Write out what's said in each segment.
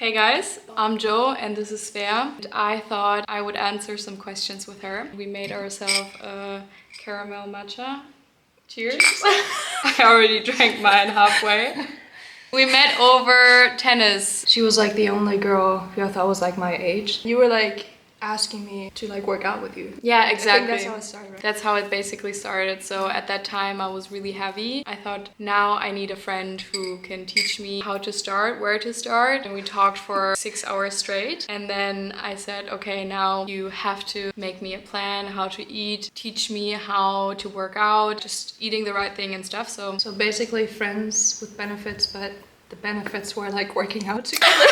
Hey guys, I'm Jo and this is Svea. And I thought I would answer some questions with her. We made ourselves a caramel matcha. Cheers. I already drank mine halfway. We met over tennis. She was like the only girl who I thought was like my age. You were like asking me to like work out with you. Yeah, exactly. I think that's how it started, right? That's how it basically started. So at that time I was really heavy. I thought now I need a friend who can teach me how to start, where to start. And we talked for 6 hours straight. And then I said, okay, now you have to make me a plan, how to eat, teach me how to work out, just eating the right thing and stuff. So basically friends with benefits, but the benefits were like working out together.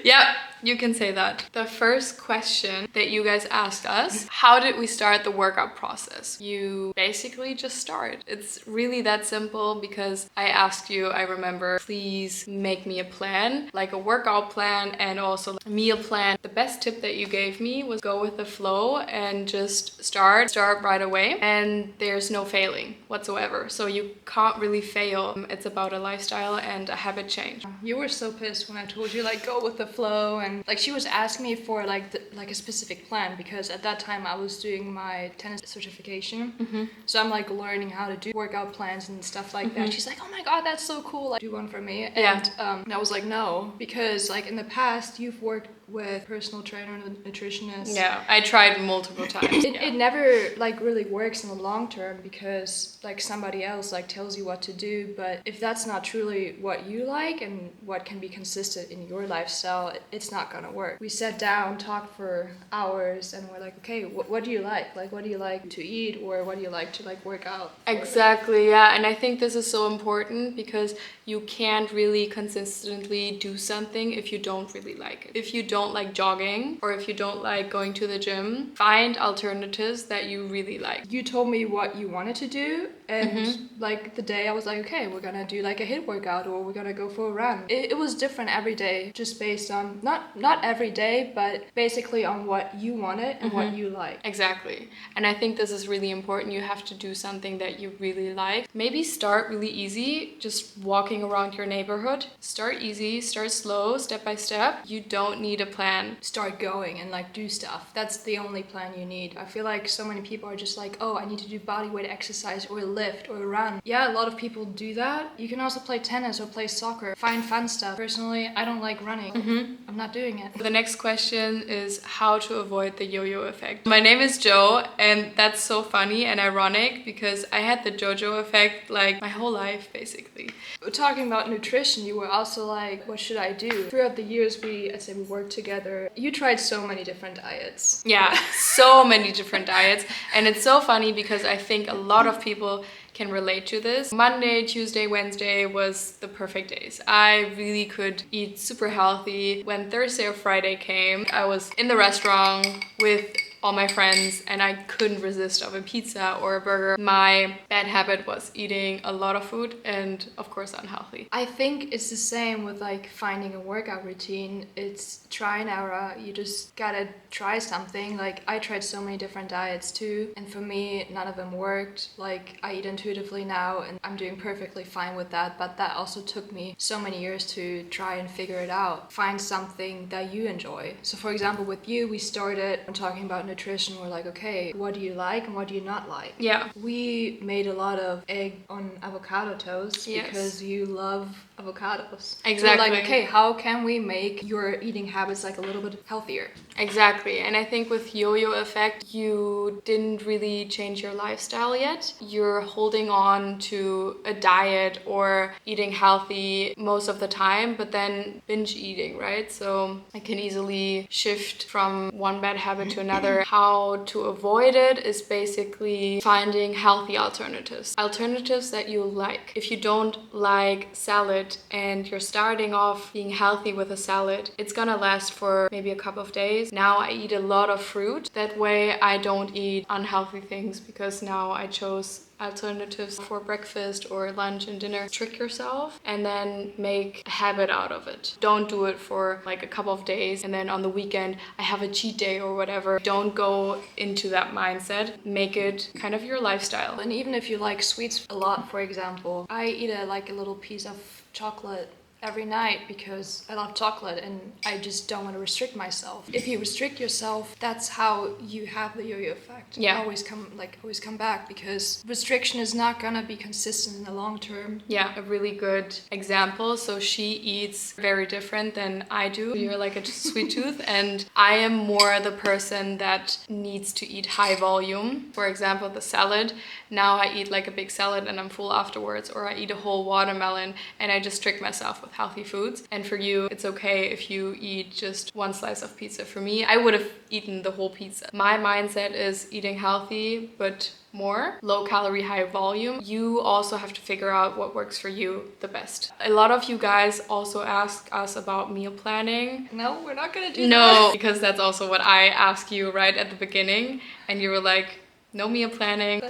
Yep, you can say that. The first question that you guys asked us, how did we start the workout process? You basically just start. It's really that simple because I asked you, I remember, please make me a plan, like a workout plan and also a meal plan. The best tip that you gave me was go with the flow and just start right away. And there's no failing whatsoever. So you can't really fail. It's about a lifestyle and a habit change. You were so pissed when I told you like go with the flow, and like she was asking me for like a specific plan because at that time I was doing my tennis certification. So I'm like learning how to do workout plans and stuff like that. She's like, oh my god, that's so cool, like do one for me. And I was like, no, because like in the past you've worked with personal trainer and nutritionist. Yeah, I tried multiple times. It never like really works in the long term because like somebody else like tells you what to do, but if that's not truly what you like and what can be consistent in your lifestyle, it's not gonna work. We sat down, talked for hours, and we're like, okay, what do you like? Like, what do you like to eat, or what do you like to like work out? Exactly, yeah, and I think this is so important because you can't really consistently do something if you don't really like it. If you don't like jogging or if you don't like going to the gym, find alternatives that you really like. You told me what you wanted to do, and like the day I was like, okay, we're gonna do like a HIIT workout or we're gonna go for a run. It was different every day, just based on not every day, but basically on what you wanted and what you like. Exactly, and I think this is really important. You have to do something that you really like. Maybe start really easy, just walking around your neighborhood. Start easy, start slow, step by step. You don't need a plan. Start going and like do stuff. That's the only plan you need. I feel like so many people are just like, oh, I need to do body weight exercise or lift or run. Yeah, a lot of people do that. You can also play tennis or play soccer. Find fun stuff. Personally, I don't like running. I'm not doing it. The next question is how to avoid the yo-yo effect. My name is Jo, and that's so funny and ironic because I had the JoJo effect like my whole life basically. Talking about nutrition, you were also like, what should I do? Throughout the years, I'd say we worked together. You tried so many different diets. Yeah, so many different diets. And it's so funny because I think a lot of people can relate to this. Monday, Tuesday, Wednesday was the perfect days. I really could eat super healthy. When Thursday or Friday came, I was in the restaurant with all my friends and I couldn't resist of a pizza or a burger. My bad habit was eating a lot of food and of course unhealthy. I think it's the same with like finding a workout routine. It's try and error. You just gotta try something. Like I tried so many different diets too, and for me none of them worked. Like I eat intuitively now and I'm doing perfectly fine with that, but that also took me so many years to try and figure it out. Find something that you enjoy. So for example, with you, we started talking about nutrition. We're like, okay, what do you like and what do you not like? Yeah. We made a lot of egg on avocado toast Yes. because you love avocados. Exactly. So we're like, okay, how can we make your eating habits like a little bit healthier? Exactly. And I think with yo-yo effect, you didn't really change your lifestyle yet. You're holding on to a diet or eating healthy most of the time, but then binge eating, right? So I can easily shift from one bad habit to another. How to avoid it is basically finding healthy alternatives. Alternatives that you like. If you don't like salad and you're starting off being healthy with a salad, it's gonna last for maybe a couple of days. Now I eat a lot of fruit. That way I don't eat unhealthy things because now I chose alternatives for breakfast or lunch and dinner. Trick yourself and then make a habit out of it. Don't do it for like a couple of days and then on the weekend I have a cheat day or whatever. Don't go into that mindset. Make it kind of your lifestyle. And even if you like sweets a lot, for example, I eat a little piece of chocolate every night because I love chocolate and I just don't want to restrict myself. If you restrict yourself, that's how you have the yo-yo effect. Yeah. Always come back, because restriction is not gonna be consistent in the long term. Yeah, a really good example. So she eats very different than I do. You're like a sweet tooth, and I am more the person that needs to eat high volume. For example, the salad. Now I eat like a big salad and I'm full afterwards, or I eat a whole watermelon and I just trick myself with healthy foods. And for you, it's okay if you eat just one slice of pizza. For me, I would have eaten the whole pizza. My mindset is eating healthy, but more low calorie, high volume. You also have to figure out what works for you the best. A lot of you guys also ask us about meal planning. No, we're not gonna do that. No, because that's also what I asked you right at the beginning, and you were like, no meal planning.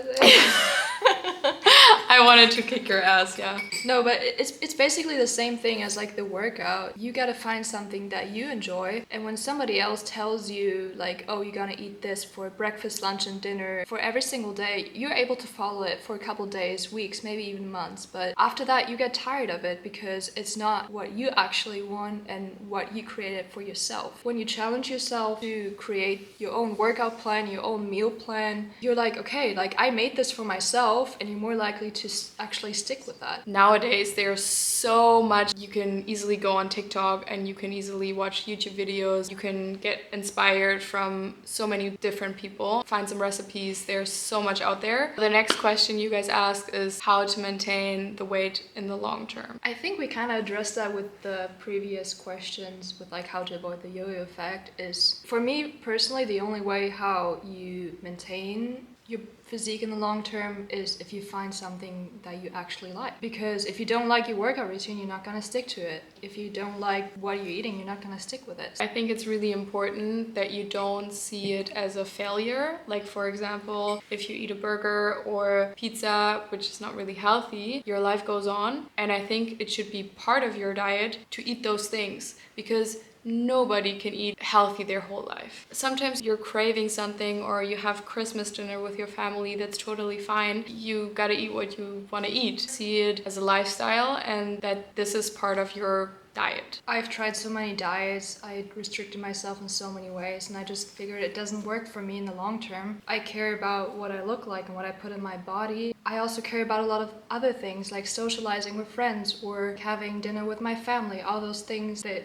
I wanted to kick your ass, yeah. No, but it's basically the same thing as like the workout. You gotta find something that you enjoy, and when somebody else tells you like, oh, you're gonna eat this for breakfast, lunch, and dinner for every single day, you're able to follow it for a couple days, weeks, maybe even months. But after that, you get tired of it because it's not what you actually want and what you created for yourself. When you challenge yourself to create your own workout plan, your own meal plan, you're like, okay, like I made this for myself, and you're more likely to actually stick with that. Nowadays, there's so much. You can easily go on TikTok and you can easily watch YouTube videos. You can get inspired from so many different people. Find some recipes. There's so much out there. The next question you guys ask is how to maintain the weight in the long term. I think we kind of addressed that with the previous questions with like how to avoid the yo-yo effect. Is for me personally, the only way how you maintain your physique in the long term is if you find something that you actually like. Because if you don't like your workout routine, you're not going to stick to it. If you don't like what you're eating, you're not going to stick with it. I think it's really important that you don't see it as a failure. Like, for example, if you eat a burger or pizza, which is not really healthy, your life goes on. And I think it should be part of your diet to eat those things, because nobody can eat healthy their whole life. Sometimes you're craving something, or you have Christmas dinner with your family. That's totally fine. You gotta eat what you want to eat. See it as a lifestyle, and that this is part of your diet. I've tried so many diets, I restricted myself in so many ways, and I just figured it doesn't work for me in the long term. I care about what I look like and what I put in my body. I also care about a lot of other things, like socializing with friends or having dinner with my family. All those things, they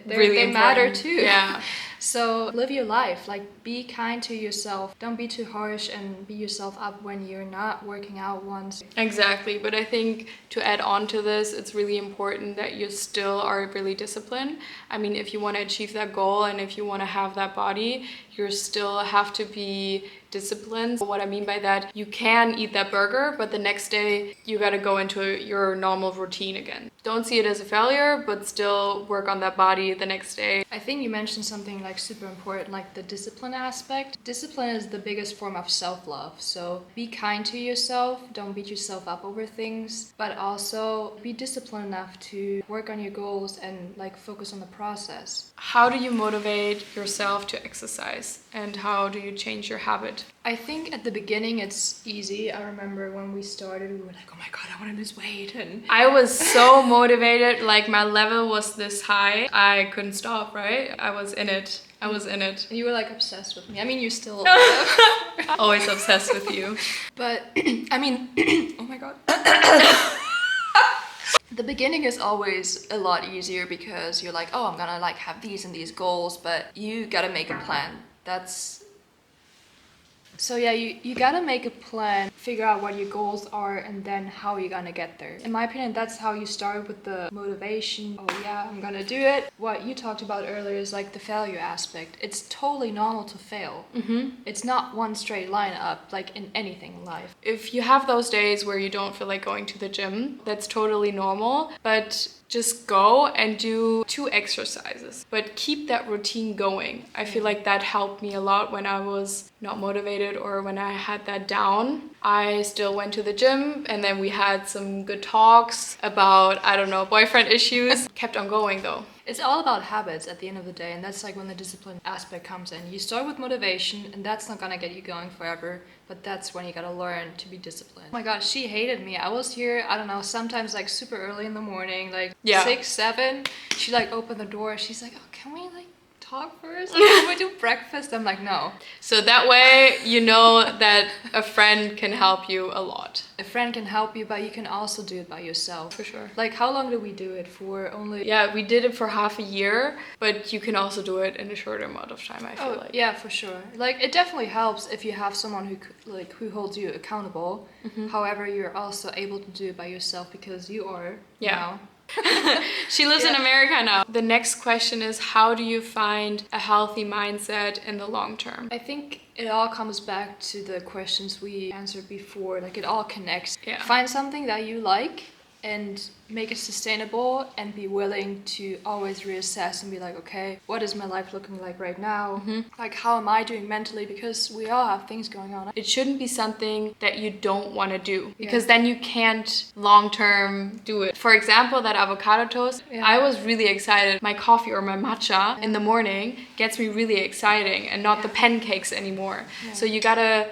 matter too. Yeah. So live your life, like be kind to yourself. Don't be too harsh and beat yourself up when you're not working out once. Exactly, but I think to add on to this, it's really important that you still are really disciplined. I mean, if you want to achieve that goal and if you want to have that body, you still have to be disciplined. What I mean by that, you can eat that burger, but the next day you got to go into your normal routine again. Don't see it as a failure, but still work on that body the next day. I think you mentioned something like super important, like the discipline aspect. Discipline is the biggest form of self-love. So be kind to yourself, don't beat yourself up over things, but also be disciplined enough to work on your goals and like focus on the process. How do you motivate yourself to exercise, and how do you change your habit? I think at the beginning it's easy. I remember when we started, we were like, oh my god, I want to lose weight. And I was so motivated, like my level was this high. I couldn't stop, right? I was in it. And you were like obsessed with me. I mean, you still Always obsessed with you. But I mean, oh my god. The beginning is always a lot easier because you're like, oh, I'm gonna like have these and these goals, but you gotta make a plan. So yeah, you gotta make a plan, figure out what your goals are, and then how you're gonna get there. In my opinion, that's how you start with the motivation. Oh yeah, I'm gonna do it. What you talked about earlier is like the failure aspect. It's totally normal to fail. It's not one straight line up, like in anything in life. If you have those days where you don't feel like going to the gym, that's totally normal, but just go and do 2 exercises, but keep that routine going. I feel like that helped me a lot when I was not motivated motivated or when I had that down, I still went to the gym, and then we had some good talks about, I don't know, boyfriend issues. Kept on going though. It's all about habits at the end of the day, and that's like when the discipline aspect comes in. You start with motivation, and that's not gonna get you going forever, but that's when you gotta learn to be disciplined. Oh my god, she hated me. I was here, I don't know, sometimes like super early in the morning, like 6, 7. She like opened the door, she's like, oh, can we like talk first? Like, can we do breakfast? I'm like, no. So that way, you know that a friend can help you a lot. A friend can help you, but you can also do it by yourself. For sure. Like, how long did we do it for? Only... Yeah, we did it for half a year, but you can also do it in a shorter amount of time, I feel like. Yeah, for sure. Like, it definitely helps if you have someone who holds you accountable. However, you're also able to do it by yourself because you are, you know. She lives in America now. The next question is, how do you find a healthy mindset in the long term? I think it all comes back to the questions we answered before. Like, it all connects. Find something that you like and make it sustainable, and be willing to always reassess and be like, okay, what is my life looking like right now? Like, how am I doing mentally? Because we all have things going on. It shouldn't be something that you don't want to do, because then you can't long-term do it. For example, that avocado toast, I was really excited. My coffee or my matcha in the morning gets me really exciting, and not the pancakes anymore. So you gotta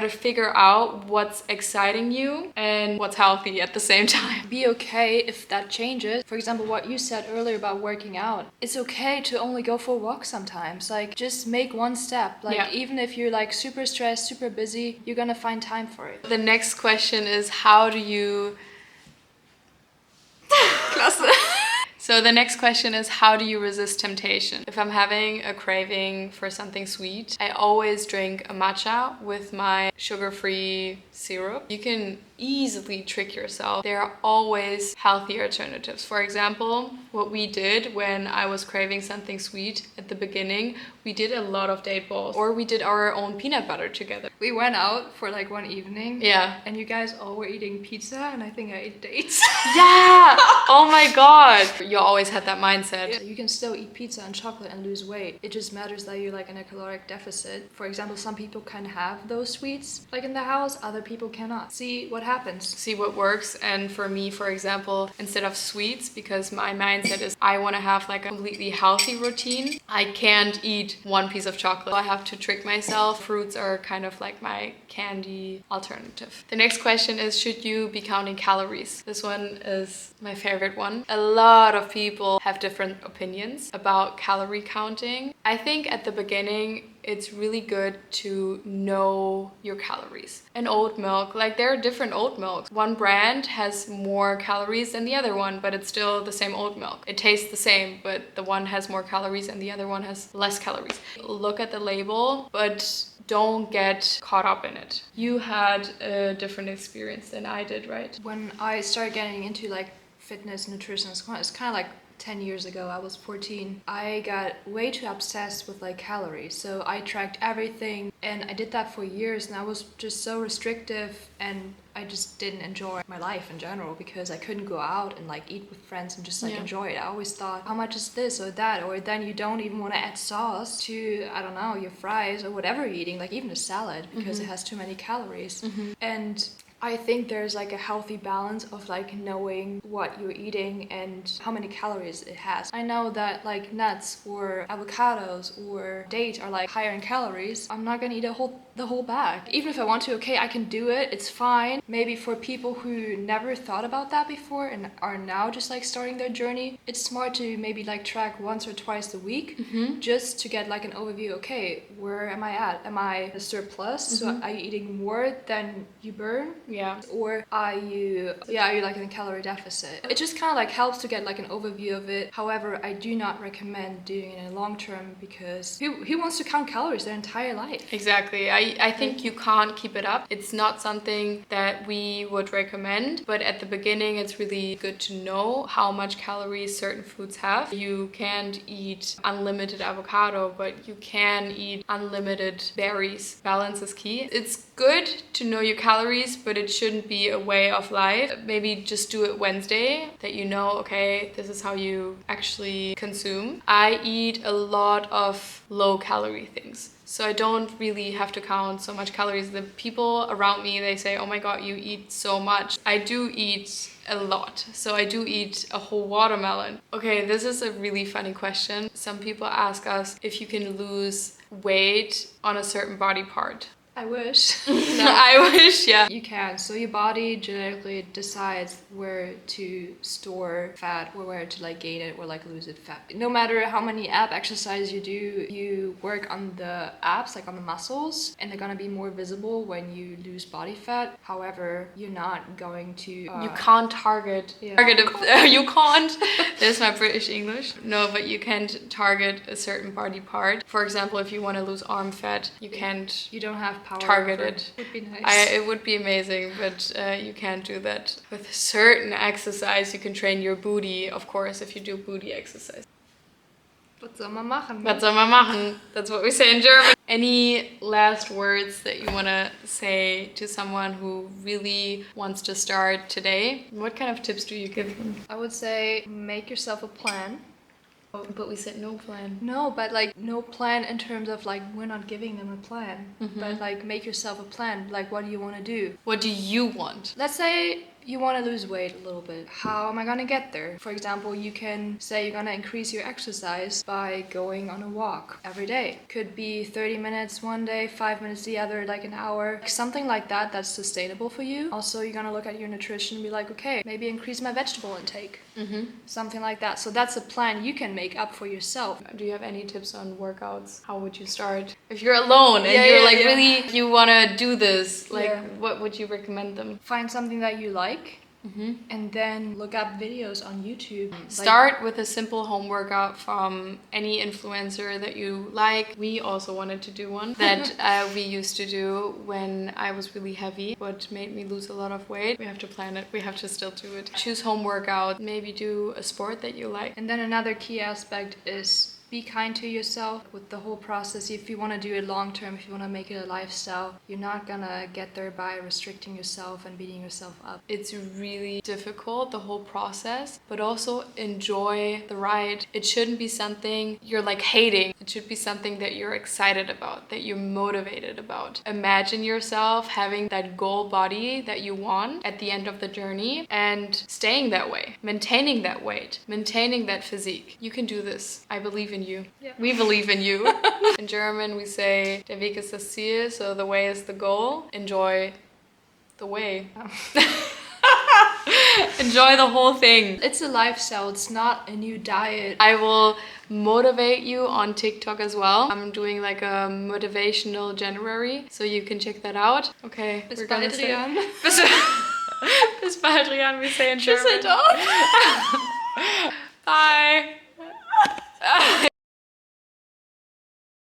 figure out what's exciting you and what's healthy at the same time. Be okay if that changes. For example, what you said earlier about working out. It's okay to only go for a walk sometimes. Like, just make one step. Like, even if you're like super stressed, super busy, you're gonna find time for it. The next question is, how do you... Klasse. So the next question is, how do you resist temptation? If I'm having a craving for something sweet, I always drink a matcha with my sugar-free syrup. You can easily trick yourself. There are always healthy alternatives. For example, what we did when I was craving something sweet at the beginning, we did a lot of date balls, or we did our own peanut butter together. We went out for like one evening. Yeah. And you guys all were eating pizza, and I think I ate dates. Yeah! Oh my god! You always had that mindset. Yeah, you can still eat pizza and chocolate and lose weight. It just matters that you're like in a caloric deficit. For example, some people can have those sweets like in the house, other people cannot. See what happens. See what works. And for me, for example, instead of sweets, because my mindset is I want to have like a completely healthy routine, I can't eat one piece of chocolate. I have to trick myself. Fruits are kind of like my candy alternative. The next question is, should you be counting calories? This one is my favorite one. A lot of people have different opinions about calorie counting. I think at the beginning, it's really good to know your calories. And oat milk, like there are different oat milks. One brand has more calories than the other one, but it's still the same oat milk. It tastes the same, but the one has more calories and the other one has less calories. Look at the label, but don't get caught up in it. You had a different experience than I did, right? When I started getting into like fitness, nutrition, it's kind of like 10 years ago. I was 14. I got way too obsessed with like calories, so I tracked everything, and I did that for years, and I was just so restrictive, and I just didn't enjoy my life in general because I couldn't go out and like eat with friends and just like enjoy it. I always thought, how much is this or that? Or then you don't even want to add sauce to, I don't know, your fries or whatever you're eating, like even a salad, because it has too many calories. And I think there's like a healthy balance of like knowing what you're eating and how many calories it has. I know that like nuts or avocados or dates are like higher in calories. I'm not gonna eat the whole bag. Even if I want to, okay, I can do it, it's fine. Maybe for people who never thought about that before and are now just like starting their journey, it's smart to maybe like track once or twice a week just to get like an overview. Okay, where am I at? Am I a surplus? So are you eating more than you burn? Yeah. Or are you like in a calorie deficit? It just kind of like helps to get like an overview of it. However, I do not recommend doing it in the long term because who wants to count calories their entire life? Exactly. I think you can't keep it up. It's not something that we would recommend, but at the beginning it's really good to know how much calories certain foods have. You can't eat unlimited avocado, but you can eat unlimited berries. Balance is key. It's good to know your calories, but it shouldn't be a way of life. Maybe just do it Wednesday, that you know, okay, this is how you actually consume. I eat a lot of low calorie things. So I don't really have to count so much calories. The people around me, they say, oh my God, you eat so much. I do eat a lot. So I do eat a whole watermelon. Okay, this is a really funny question. Some people ask us if you can lose weight on a certain body part. I wish. I wish, yeah. You can. So your body genetically decides where to store fat or where to like gain it or like lose it fat. No matter how many ab exercises you do, you work on the abs, like on the muscles, and they're gonna be more visible when you lose body fat. However, you're not going to. You can't target. Yeah. You can't. There's my British English. No, but you can't target a certain body part. For example, if you want to lose arm fat, you can't. You don't have power. Targeted. Would be nice. It would be amazing, but you can't do that. With certain exercise, you can train your booty, of course, if you do booty exercise. Was soll man machen? Was soll man machen? That's what we say in German. Any last words that you want to say to someone who really wants to start today? What kind of tips do you give them? I would say make yourself a plan. But we said no plan. No, but like no plan in terms of like we're not giving them a plan. But like make yourself a plan. Like what do you want to do? What do you want? Let's say you want to lose weight a little bit. How am I gonna get there? For example, you can say you're gonna increase your exercise by going on a walk every day. Could be 30 minutes one day, 5 minutes the other, like an hour. Something like that that's sustainable for you. Also, you're gonna look at your nutrition and be like, okay, maybe increase my vegetable intake. Something like that. So that's a plan you can make up for yourself. Do you have any tips on workouts? How would you start? If you're alone and you're really, you want to do this, like what would you recommend them? Find something that you like. And then look up videos on YouTube. Start with a simple home workout from any influencer that you like. We also wanted to do one that we used to do when I was really heavy, what made me lose a lot of weight. We have to plan it. We have to still do it. Choose home workout. Maybe do a sport that you like. And then another key aspect is be kind to yourself with the whole process. If you want to do it long term, if you want to make it a lifestyle, you're not gonna get there by restricting yourself and beating yourself up. It's really difficult, the whole process, but also enjoy the ride. It shouldn't be something you're like hating. It should be something that you're excited about, that you're motivated about. Imagine yourself having that goal body that you want at the end of the journey and staying that way, maintaining that weight, maintaining that physique. You can do this. I believe in you. Yeah. We believe in you. In German, we say, der Weg ist das Ziel, so the way is the goal. Enjoy the way. Enjoy the whole thing. It's a lifestyle, it's not a new diet. I will motivate you on TikTok as well. I'm doing like a motivational January, so you can check that out. Okay, Bis we're bald, gonna say... Rian. Bis bald, Rian, we say in Tschüss, German. Dog. Bye.